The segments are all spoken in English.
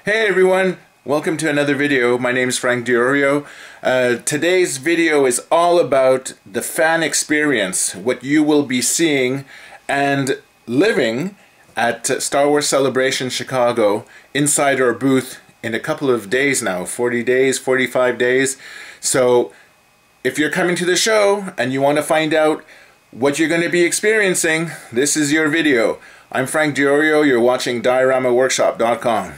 Hey everyone, welcome to another video. My name is Frank Diorio. Today's video is all about the fan experience, what you will be seeing and living at Star Wars Celebration Chicago inside our booth in a couple of days now, 40 days, 45 days. So if you're coming to the show and you want to find out what you're going to be experiencing, this is your video. I'm Frank Diorio, you're watching DioramaWorkshop.com.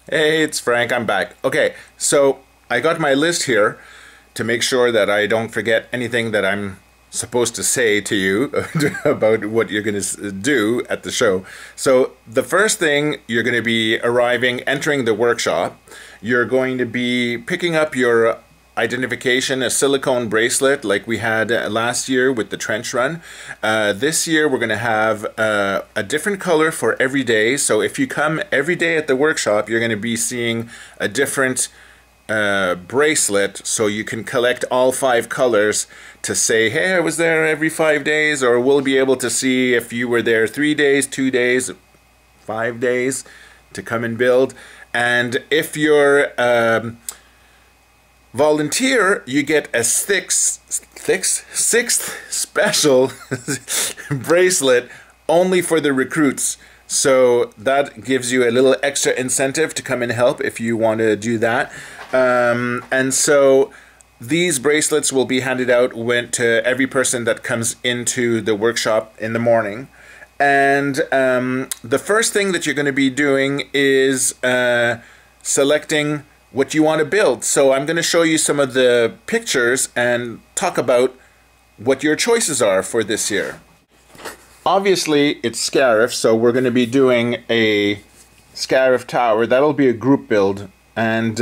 Hey, it's Frank, I'm back. Okay, so I got my list here to make sure that I don't forget anything that I'm supposed to say to you about what you're going to do at the show. So the first thing, you're going to be entering the workshop. You're going to be picking up your identification, a silicone bracelet like we had last year with the trench run. This year we're going to have a different color for every day. So if you come every day at the workshop, you're going to be seeing a different bracelet, so you can collect all 5 colors to say, hey, I was there every 5 days, or we'll be able to see if you were there 3 days, 2 days, 5 days to come and build. And if you're volunteer, you get a sixth special bracelet only for the recruits. So that gives you a little extra incentive to come and help if you want to do that. And so these bracelets will be handed out to every person that comes into the workshop in the morning. And the first thing that you're going to be doing is selecting what you want to build. So I'm going to show you some of the pictures and talk about what your choices are for this year. Obviously it's Scarif, so we're going to be doing a Scarif tower. That'll be a group build, and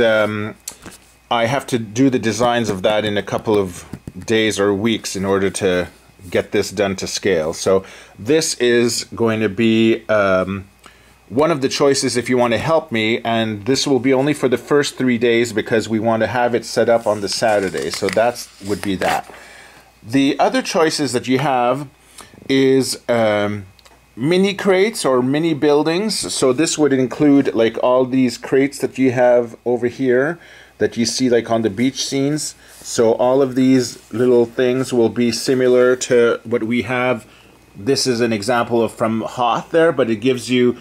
I have to do the designs of that in a couple of days or weeks in order to get this done to scale. So this is going to be one of the choices if you want to help me, and this will be only for the first 3 days because we want to have it set up on the Saturday. So that would be that. The other choices that you have is mini crates or mini buildings. So this would include like all these crates that you have over here that you see like on the beach scenes. So all of these little things will be similar to what we have. This is an example of from Hoth there, but it gives you,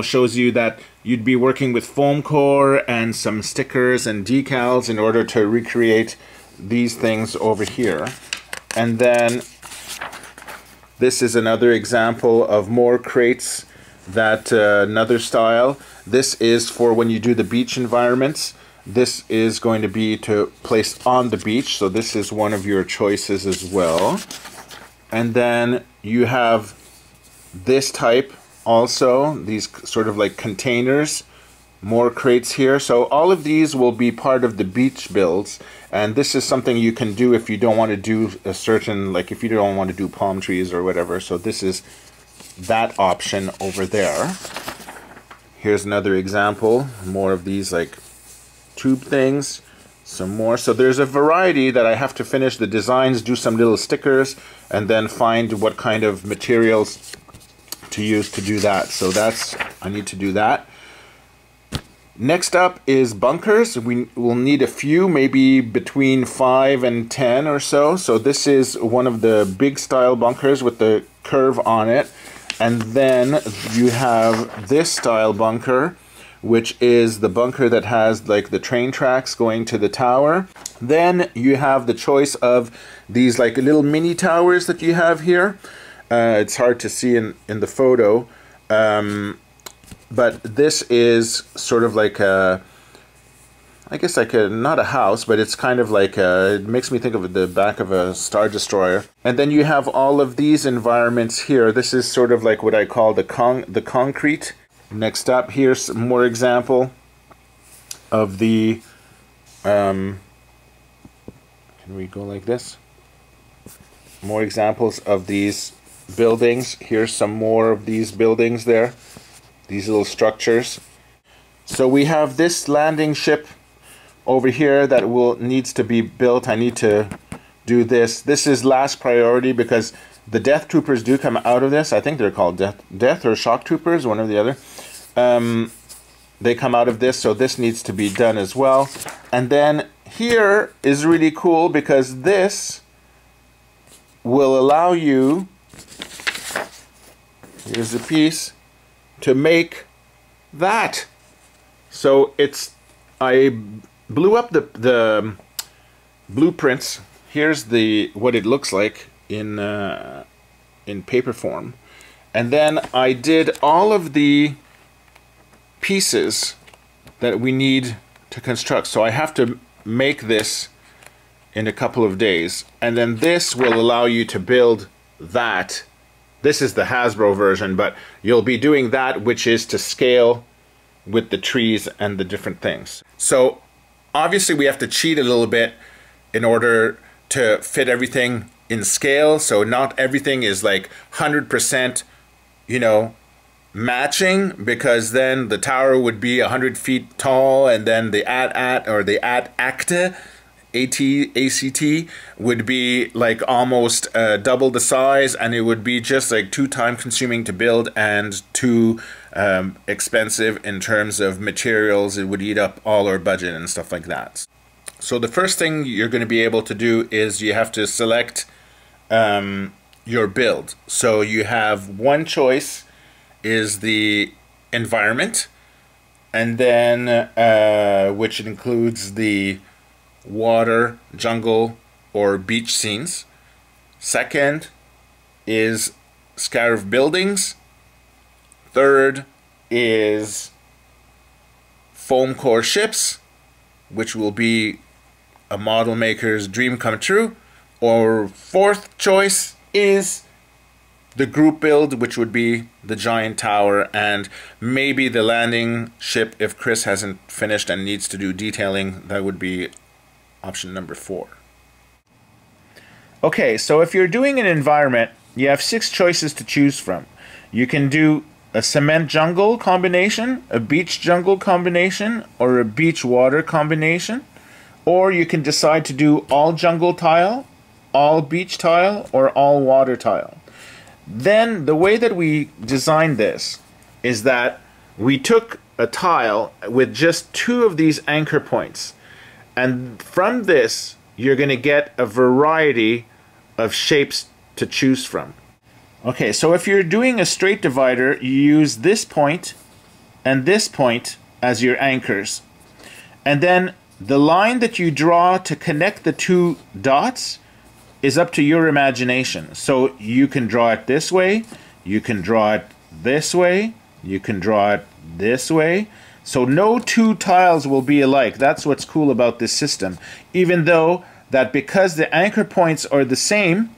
shows you that you'd be working with foam core and some stickers and decals in order to recreate these things over here. And then this is another example of more crates, that another style. This is for when you do the beach environments. This is going to be to place on the beach, so this is one of your choices as well. And then you have this type also, these sort of like containers, more crates here. So all of these will be part of the beach builds, and this is something you can do if you don't want to do a certain, like if you don't want to do palm trees or whatever. So this is that option over there. Here's another example, more of these like tube things, some more. So there's a variety that I have to finish the designs, do some little stickers, and then find what kind of materials to use to do that. So I need to do that. Next up is bunkers. We will need a few, maybe between 5 and 10 or so. So this is one of the big style bunkers with the curve on it. And then you have this style bunker, which is the bunker that has like the train tracks going to the tower. Then you have the choice of these like little mini towers that you have here. It's hard to see in the photo. But this is sort of like a, I guess like a, not a house, but it's kind of like a, it makes me think of the back of a Star Destroyer. And then you have all of these environments here. This is sort of like what I call the concrete. Next up, here's more example of the Can we go like this? more examples of these buildings. Here's some more of these buildings there, these little structures. So we have this landing ship over here that needs to be built. I need to do this. This is last priority because the death troopers do come out of this. I think they're called death or shock troopers, one or the other. They come out of this, so this needs to be done as well. And then here is really cool because this will allow you, here's a piece, to make that. So I blew up the blueprints. Here's what it looks like in paper form. And then I did all of the pieces that we need to construct. So I have to make this in a couple of days, and then this will allow you to build that. This is the Hasbro version, but you'll be doing that, which is to scale with the trees and the different things. So obviously we have to cheat a little bit in order to fit everything in scale. So not everything is like 100%, you know, matching, because then the tower would be 100 feet tall, and then the ACT would be like almost double the size, and it would be just like too time consuming to build and too expensive in terms of materials. It would eat up all our budget and stuff like that. So the first thing you're going to be able to do is you have to select your build. So you have one choice is the environment, and then which includes the water, jungle, or beach scenes. Second is scarab buildings. Third is foam core ships, which will be a model maker's dream come true. Or fourth choice is the group build, which would be the giant tower and maybe the landing ship if Chris hasn't finished and needs to do detailing. That would be option number 4. Okay, so if you're doing an environment, you have 6 choices to choose from. You can do a cement jungle combination, a beach jungle combination, or a beach water combination. Or you can decide to do all jungle tile, all beach tile, or all water tile. Then the way that we designed this is that we took a tile with just 2 of these anchor points, and from this you're going to get a variety of shapes to choose from. Okay, so if you're doing a straight divider, you use this point and this point as your anchors, and then the line that you draw to connect the 2 dots is up to your imagination. So you can draw it this way, you can draw it this way, you can draw it this way. So no 2 tiles will be alike. That's what's cool about this system. Even though that because the anchor points are the same,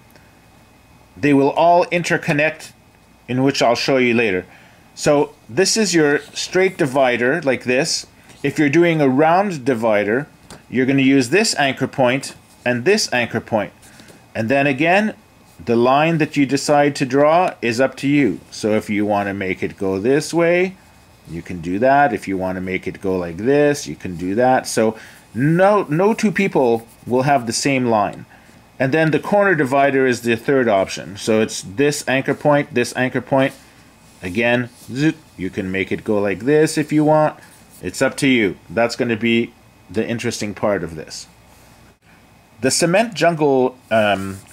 they will all interconnect, in which I'll show you later. So this is your straight divider like this. If you're doing a round divider, you're going to use this anchor point and this anchor point. And then again, the line that you decide to draw is up to you. So if you want to make it go this way, you can do that. If you want to make it go like this, you can do that. So no 2 people will have the same line. And then the corner divider is the third option. So it's this anchor point, this anchor point. Again, you can make it go like this if you want. It's up to you. That's going to be the interesting part of this. The cement jungle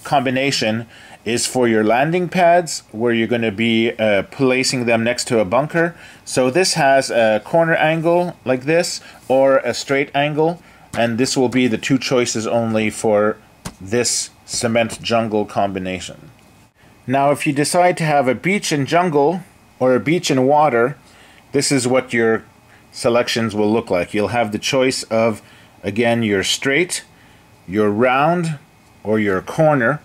combination is for your landing pads, where you're going to be placing them next to a bunker. So this has a corner angle like this, or a straight angle, and this will be the 2 choices only for this cement jungle combination. Now if you decide to have a beach and jungle, or a beach and water, this is what your selections will look like. You'll have the choice of, again, your straight, your round, or your corner.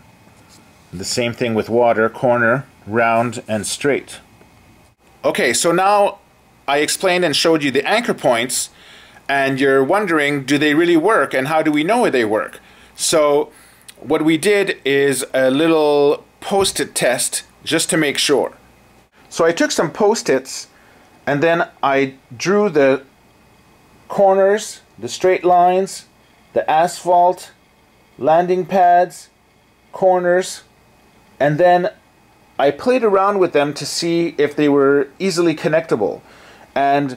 The same thing with water: corner, round, and straight. Okay, so now I explained and showed you the anchor points, and you're wondering, do they really work, and how do we know they work? So what we did is a little post-it test just to make sure. So I took some post-its and then I drew the corners, the straight lines, the asphalt, landing pads, corners, and then I played around with them to see if they were easily connectable. And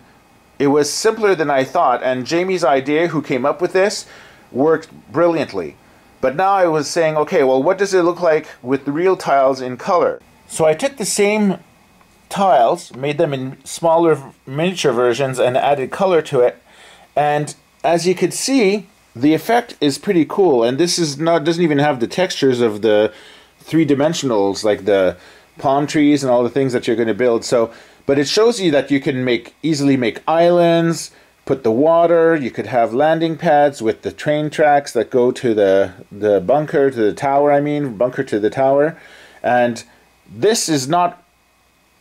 it was simpler than I thought, and Jamie's idea, who came up with this, worked brilliantly. But now I was saying, okay, well, what does it look like with the real tiles in color? So I took the same tiles, made them in smaller miniature versions, and added color to it. And as you could see, the effect is pretty cool. And this is not, doesn't even have the textures of the three-dimensionals, like the palm trees and all the things that you're going to build. So, but it shows you that you can easily make islands, put the water, you could have landing pads with the train tracks that go to the bunker, to the tower, bunker to the tower. And this is not,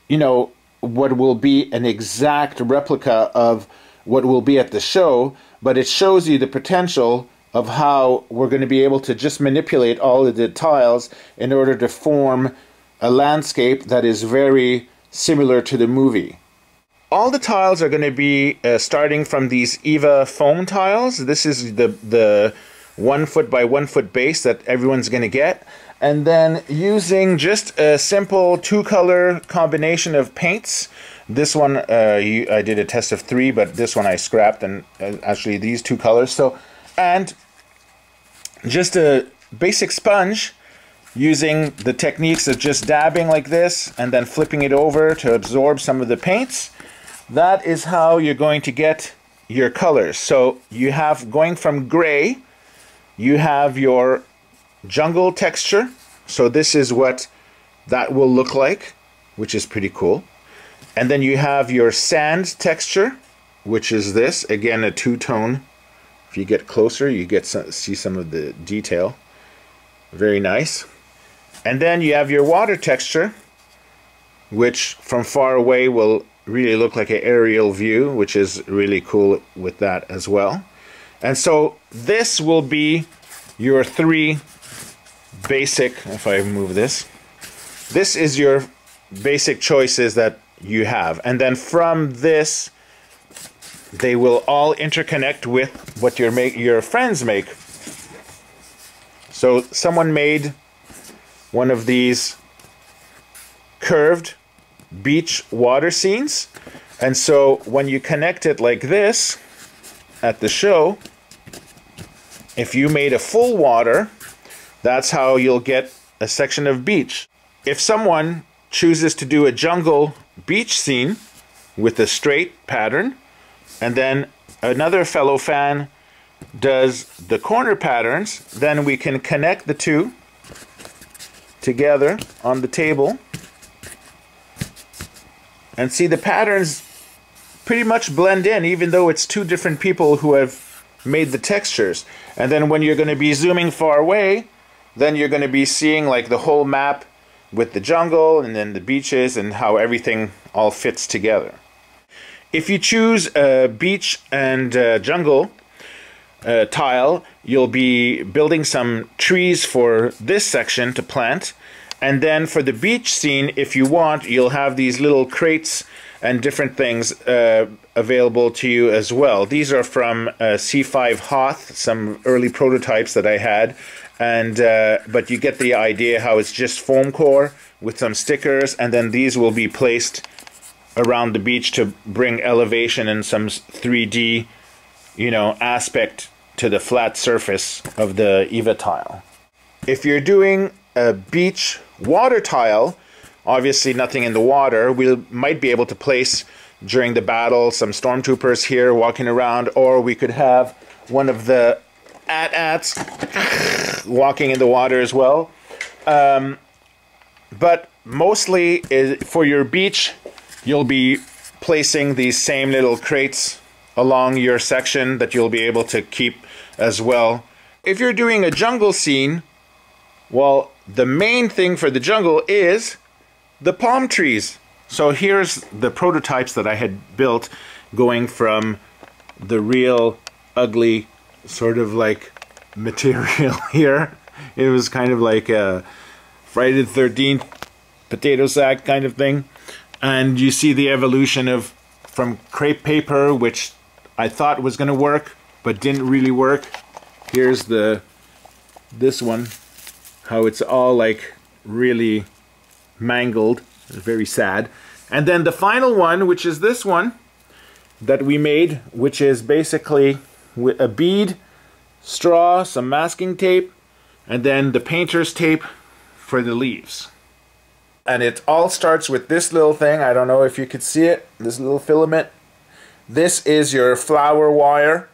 you know, what will be an exact replica of what will be at the show, but it shows you the potential of how we're going to be able to just manipulate all of the tiles in order to form a landscape that is very similar to the movie. All the tiles are going to be starting from these EVA foam tiles. This is the 1 foot by 1 foot base that everyone's going to get. And then using just a simple 2-color combination of paints. This one, I did a test of 3, but this one I scrapped, and actually these 2 colors. So, and just a basic sponge using the techniques of just dabbing like this and then flipping it over to absorb some of the paints. That is how you're going to get your colors. So you have, going from gray, you have your jungle texture. So this is what that will look like, which is pretty cool. And then you have your sand texture, which is this, again, a 2-tone. If you get closer, you see some of the detail. Very nice. And then you have your water texture, which from far away will really look like an aerial view, which is really cool with that as well. And so this will be your 3 basic, if I move this is your basic choices that you have. And then from this, they will all interconnect with what your friends make. So someone made one of these curved beach water scenes, and so when you connect it like this at the show, if you made a full water, that's how you'll get a section of beach. If someone chooses to do a jungle beach scene with a straight pattern, and then another fellow fan does the corner patterns, then we can connect the two together on the table and see the patterns pretty much blend in, even though it's 2 different people who have made the textures. And then when you're going to be zooming far away, then you're going to be seeing like the whole map with the jungle and then the beaches and how everything all fits together. If you choose a beach and jungle tile, you'll be building some trees for this section to plant. And then for the beach scene, if you want, you'll have these little crates and different things available to you as well. These are from C5 Hoth, some early prototypes that I had. And but you get the idea how it's just foam core with some stickers, and then these will be placed around the beach to bring elevation and some 3D, you know, aspect to the flat surface of the EVA tile. If you're doing a beach water tile, obviously nothing in the water, we might be able to place during the battle some stormtroopers here walking around, or we could have one of the AT-ATs walking in the water as well. But mostly for your beach, you'll be placing these same little crates along your section that you'll be able to keep as well. If you're doing a jungle scene, well, the main thing for the jungle is the palm trees. So here's the prototypes that I had built, going from the real ugly sort of like material here It was kind of like a Friday the 13th potato sack kind of thing. And you see the evolution of from crepe paper, which I thought was going to work but didn't really work. Here's this one, how it's all like really mangled. Very sad. And then the final one, which is this one that we made, which is basically with a bead, straw, some masking tape, and then the painter's tape for the leaves. And it all starts with this little thing. I don't know if you could see it, this little filament. This is your flower wire,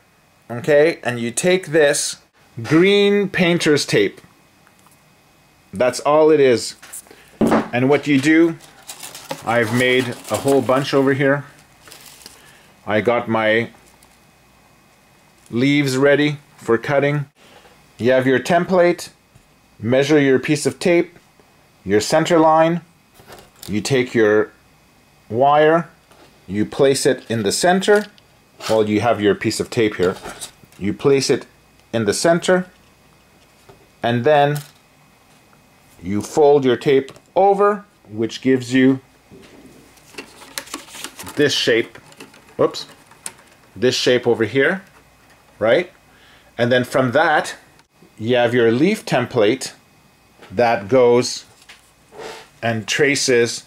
okay? And you take this green painter's tape. That's all it is. And what you do, I've made a whole bunch over here. I got my leaves ready for cutting. You have your template, measure your piece of tape, your center line, you take your wire, you place it in the center. Well, you have your piece of tape here. You place it in the center, and then you fold your tape over, which gives you this shape. Whoops. This shape over here, right? And then from that, you have your leaf template that goes and traces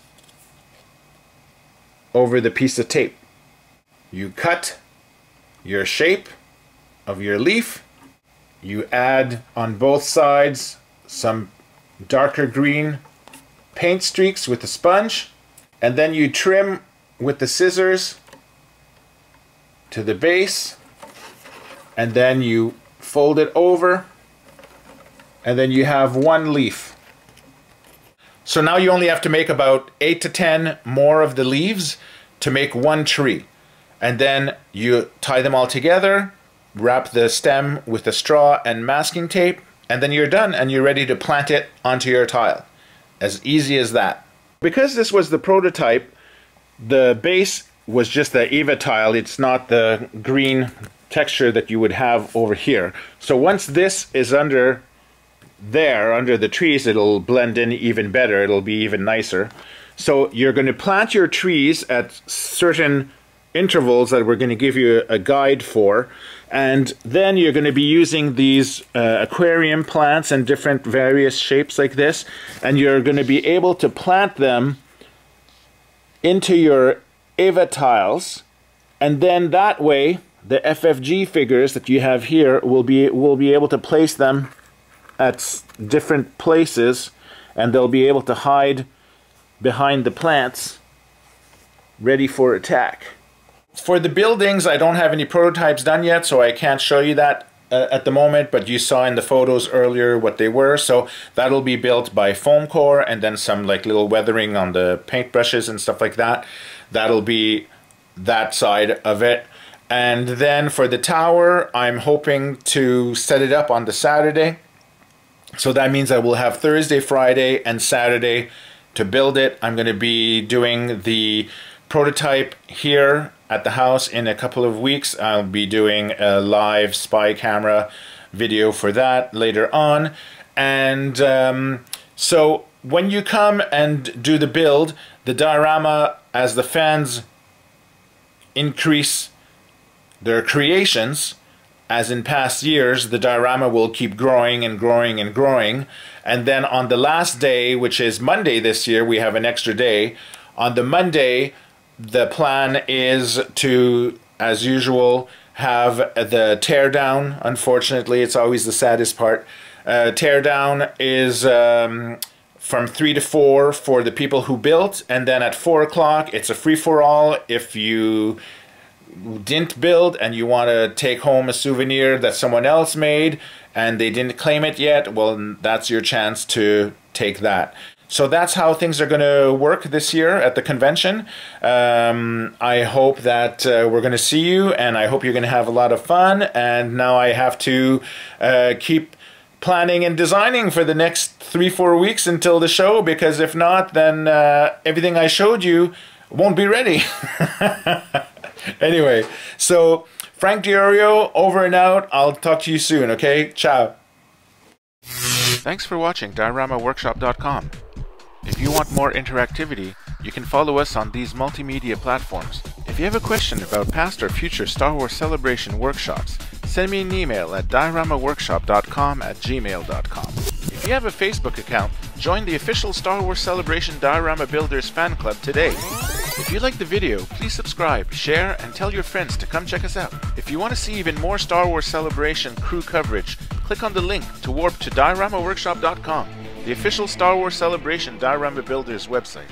over the piece of tape. You cut your shape of your leaf. You add on both sides some darker green paint streaks with a sponge, and then you trim with the scissors to the base, and then you fold it over, and then you have one leaf. So now you only have to make about 8 to 10 more of the leaves to make one tree. And then you tie them all together, wrap the stem with the straw and masking tape, and then you're done and you're ready to plant it onto your tile. As easy as that. Because this was the prototype, the base was just the Eva tile. It's not the green texture that you would have over here. So once this is under the trees, it'll blend in even better. It'll be even nicer. So you're going to plant your trees at certain intervals that we're going to give you a guide for, and then you're going to be using these aquarium plants and different various shapes like this, and you're going to be able to plant them into your Eva tiles, and then that way the FFG figures that you have here will be able to place them at different places, and they'll be able to hide behind the plants ready for attack. For the buildings, I don't have any prototypes done yet, so I can't show you that at the moment, but you saw in the photos earlier what they were. So that'll be built by foam core, and then some like little weathering on the paintbrushes and stuff like that. That'll be that side of it. And then for the tower, I'm hoping to set it up on the Saturday. So that means I will have Thursday, Friday, and Saturday to build it. I'm going to be doing the prototype here at the house in a couple of weeks. I'll be doing a live spy camera video for that later on. And so when you come and do the build, the diorama, as the fans increase their creations, as in past years, the diorama will keep growing and growing and growing. And then on the last day, which is Monday this year, we have an extra day. On the Monday, the plan is to, as usual, have the teardown. Unfortunately, it's always the saddest part. Teardown is from 3 to 4 for the people who built, and then at 4 o'clock, it's a free-for-all. If you didn't build and you want to take home a souvenir that someone else made and they didn't claim it yet, well, that's your chance to take that. So that's how things are going to work this year at the convention. I hope that we're going to see you, and I hope you're going to have a lot of fun. And now I have to keep planning and designing for the next 3-4 weeks until the show, because if not, then everything I showed you won't be ready. Anyway, so Frank Diorio, over and out. I'll talk to you soon, okay? Ciao. Thanks for watching DioramaWorkshop.com. If you want more interactivity, you can follow us on these multimedia platforms. If you have a question about past or future Star Wars Celebration workshops, send me an email at dioramaworkshop.com@gmail.com. If you have a Facebook account, join the official Star Wars Celebration Diorama Builders fan club today. If you liked the video, please subscribe, share, and tell your friends to come check us out. If you want to see even more Star Wars Celebration crew coverage, click on the link to warp to dioramaworkshop.com, the official Star Wars Celebration Diorama Builders website.